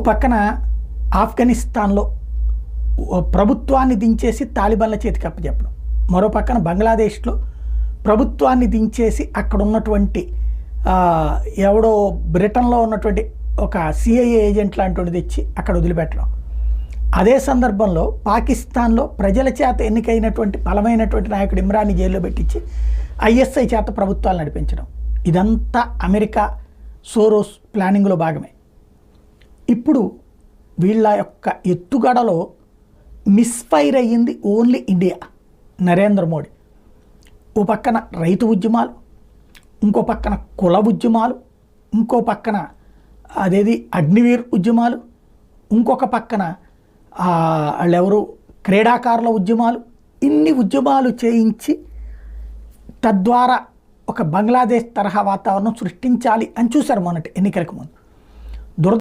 పక్కన ఆఫ్ఘనిస్తాన్లో ప్రభుత్వాన్ని దించేసి తాలిబాన్ల చేతికి అప్పచెప్పడం, మరో పక్కన బంగ్లాదేశ్లో ప్రభుత్వాన్ని దించేసి అక్కడ ఉన్నటువంటి ఎవడో బ్రిటన్లో ఉన్నటువంటి ఒక సిఐఏ ఏజెంట్ లాంటిది తెచ్చి అక్కడ వదిలిపెట్టడం. అదే సందర్భంలో పాకిస్తాన్లో ప్రజల చేత ఎన్నికైనటువంటి బలమైనటువంటి నాయకుడు ఇమ్రాన్ని జైల్లో పెట్టించి ఐఎస్ఐ చేత ప్రభుత్వాలు నడిపించడం. ఇదంతా అమెరికా సోరోస్ ప్లానింగ్లో భాగమే. ఇప్పుడు వీళ్ళ యొక్క ఎత్తుగడలో మిస్ఫైర్ అయ్యింది ఓన్లీ ఇండియా. నరేంద్ర మోడీ ఓ పక్కన రైతు ఉద్యమాలు, ఇంకో పక్కన కుల ఉద్యమాలు, ఇంకో పక్కన అదేది అగ్నివీర్ ఉద్యమాలు, ఇంకొక పక్కన వాళ్ళెవరు క్రీడాకారుల ఉద్యమాలు, ఇన్ని ఉద్యమాలు చేయించి తద్వారా ఒక బంగ్లాదేశ్ తరహా వాతావరణం సృష్టించాలి అని చూశారు మొన్నటి ఎన్నికలకు ముందు.